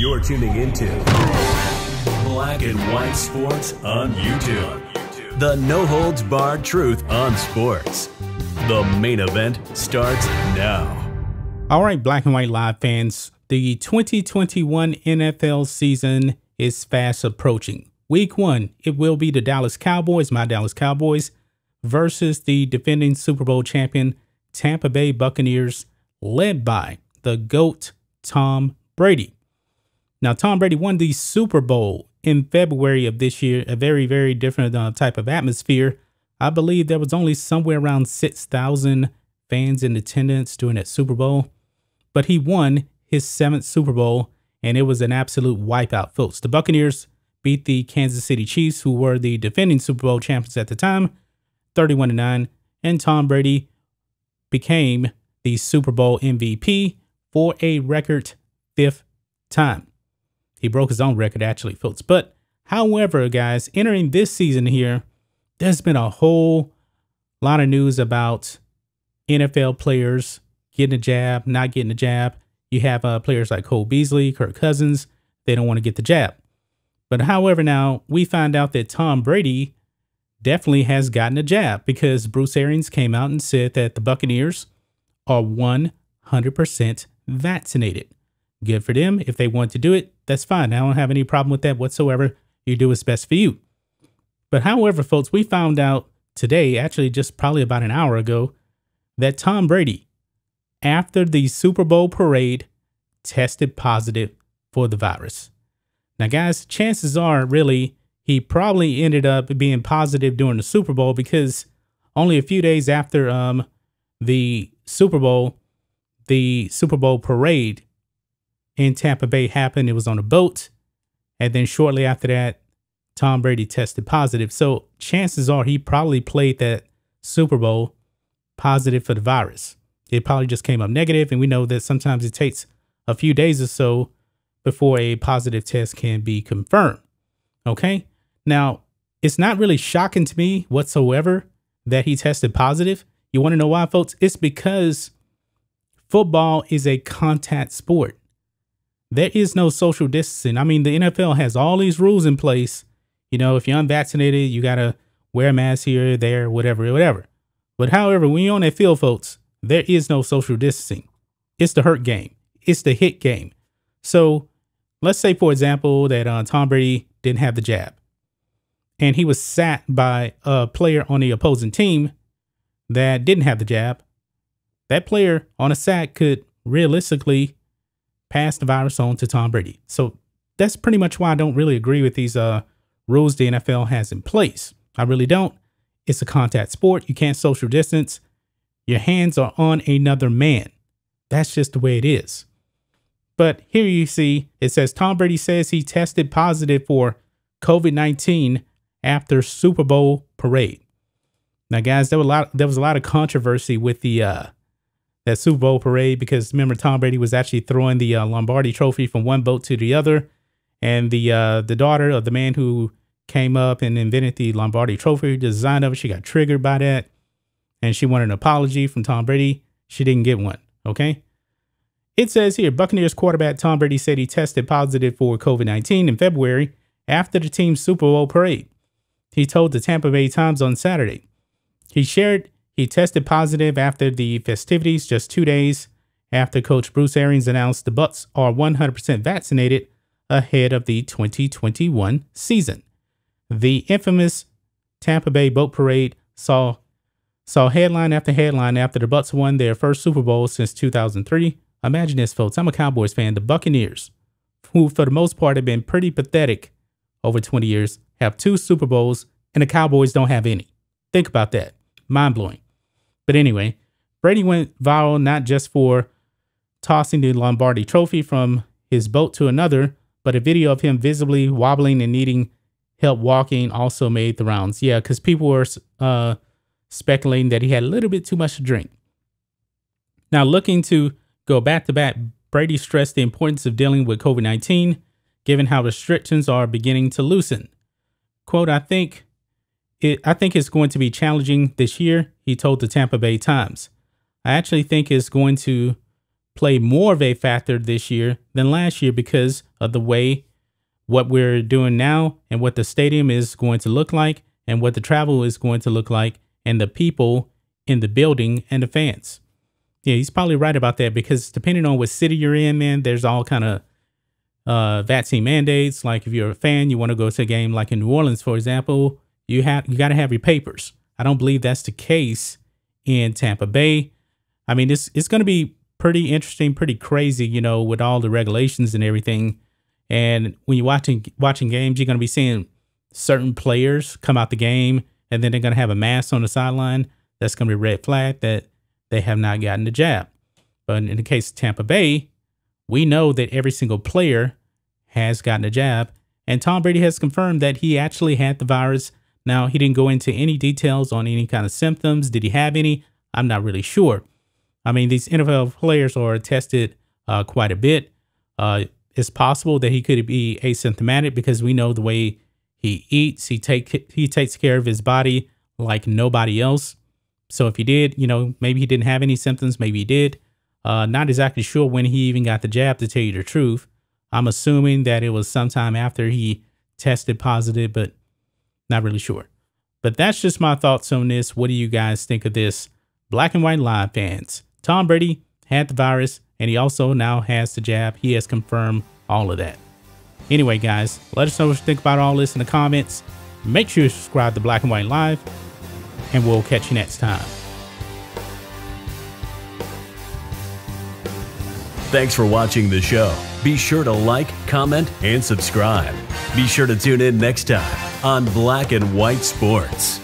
You're tuning into Black and White Sports on YouTube. The no-holds-barred truth on sports. The main event starts now. All right, Black and White Live fans, the 2021 NFL season is fast approaching. Week 1, it will be the Dallas Cowboys, my Dallas Cowboys, versus the defending Super Bowl champion Tampa Bay Buccaneers, led by the GOAT, Tom Brady. Now, Tom Brady won the Super Bowl in February of this year, a very, very different type of atmosphere. I believe there was only somewhere around 6,000 fans in attendance during that Super Bowl, but he won his 7th Super Bowl, and it was an absolute wipeout, folks. The Buccaneers beat the Kansas City Chiefs, who were the defending Super Bowl champions at the time, 31-9, and Tom Brady became the Super Bowl MVP for a record 5th time. He broke his own record, actually, folks. But however, guys, entering this season here, there's been a whole lot of news about NFL players getting a jab, not getting a jab. You have players like Cole Beasley, Kirk Cousins. They don't want to get the jab. But however, now we find out that Tom Brady definitely has gotten a jab, because Bruce Arians came out and said that the Buccaneers are 100% vaccinated. Good for them. If they want to do it, that's fine. I don't have any problem with that whatsoever. You do what's best for you. But however, folks, we found out today, actually just probably about an hour ago, that Tom Brady, after the Super Bowl parade, tested positive for the virus. Now, guys, chances are really he probably ended up being positive during the Super Bowl, because only a few days after the Super Bowl parade in Tampa Bay happened. It was on a boat. And then shortly after that, Tom Brady tested positive. So chances are he probably played that Super Bowl positive for the virus. It probably just came up negative. And we know that sometimes it takes a few days or so before a positive test can be confirmed. Okay. Now, it's not really shocking to me whatsoever that he tested positive. You want to know why, folks? It's because football is a contact sport. There is no social distancing. I mean, the NFL has all these rules in place. You know, if you're unvaccinated, you got to wear a mask here, there, whatever. But however, when you're on that field, folks, there is no social distancing. It's the hurt game. It's the hit game. So let's say, for example, that Tom Brady didn't have the jab, and he was sat by a player on the opposing team that didn't have the jab. That player on a sack could realistically pass the virus on to Tom Brady. So that's pretty much why I don't really agree with these rules the NFL has in place. I really don't. It's a contact sport. You can't social distance. Your hands are on another man. That's just the way it is. But here you see, it says Tom Brady says he tested positive for COVID-19 after Super Bowl parade. Now, guys, there was a lot of controversy with the that Super Bowl parade, because remember, Tom Brady was actually throwing the Lombardi trophy from one boat to the other, and the daughter of the man who came up and invented the Lombardi trophy, the design of it, she got triggered by that, and she wanted an apology from Tom Brady. She didn't get one. Okay. It says here, Buccaneers quarterback Tom Brady said he tested positive for COVID-19 in February after the team's Super Bowl parade. He told the Tampa Bay Times on Saturday. He shared he tested positive after the festivities, just 2 days after Coach Bruce Arians announced the Bucs are 100% vaccinated ahead of the 2021 season. The infamous Tampa Bay boat parade saw headline after headline after the Bucs won their first Super Bowl since 2003. Imagine this, folks. I'm a Cowboys fan. The Buccaneers, who for the most part have been pretty pathetic over 20 years, have 2 Super Bowls, and the Cowboys don't have any. Think about that. Mind-blowing. But anyway, Brady went viral not just for tossing the Lombardi trophy from his boat to another, but a video of him visibly wobbling and needing help walking also made the rounds. Yeah, because people were speculating that he had a little bit too much to drink. Now, looking to go back-to-back, Brady stressed the importance of dealing with COVID-19, given how restrictions are beginning to loosen. Quote, I think it's going to be challenging this year, he told the Tampa Bay Times. I actually think it's going to play more of a factor this year than last year because of the way what we're doing now and what the stadium is going to look like and what the travel is going to look like and the people in the building and the fans. Yeah, he's probably right about that because depending on what city you're in, man, there's all kind of vaccine mandates. Like if you're a fan, you want to go to a game like in New Orleans, for example, you got to have your papers. I don't believe that's the case in Tampa Bay. I mean, it's going to be pretty interesting, pretty crazy, you know, with all the regulations and everything. And when you're watching games, you're going to be seeing certain players come out the game and then they're going to have a mask on the sideline. That's going to be a red flag that they have not gotten the jab. But in the case of Tampa Bay, we know that every single player has gotten a jab. And Tom Brady has confirmed that he actually had the virus. Now, he didn't go into any details on any kind of symptoms. Did he have any? I'm not really sure. I mean, these NFL players are tested quite a bit. It's possible that he could be asymptomatic because we know the way he eats. He takes care of his body like nobody else. So if he did, you know, maybe he didn't have any symptoms. Maybe he did. Not exactly sure when he even got the jab, to tell you the truth. I'm assuming that it was sometime after he tested positive, but not really sure. But that's just my thoughts on this. What do you guys think of this? Black and White Live fans. Tom Brady had the virus, and he also now has the jab. He has confirmed all of that. Anyway, guys, let us know what you think about all this in the comments. Make sure you subscribe to Black and White Live, and we'll catch you next time. Thanks for watching the show. Be sure to like, comment, and subscribe. Be sure to tune in next time on Black and White Sports.